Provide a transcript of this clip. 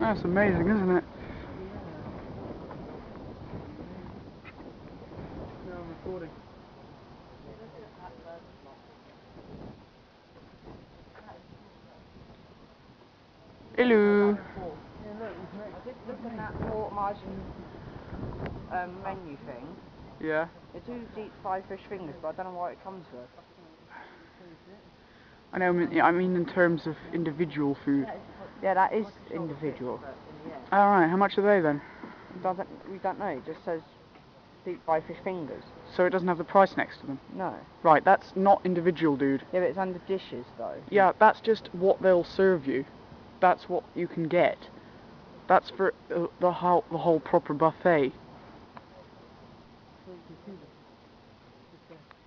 That's amazing, isn't it? No, I'm recording. Hello. I did look at that port margin menu thing. Yeah. They do eat 5 fish fingers, but I don't know why it comes with. I know. I mean, in terms of individual food. Yeah, that is individual. All right. How much are they then? We don't know. It just says deep 5 fish fingers. So it doesn't have the price next to them. No. Right. That's not individual, dude. Yeah, but it's under dishes though. Yeah, that's just what they'll serve you. That's what you can get. That's for the whole proper buffet.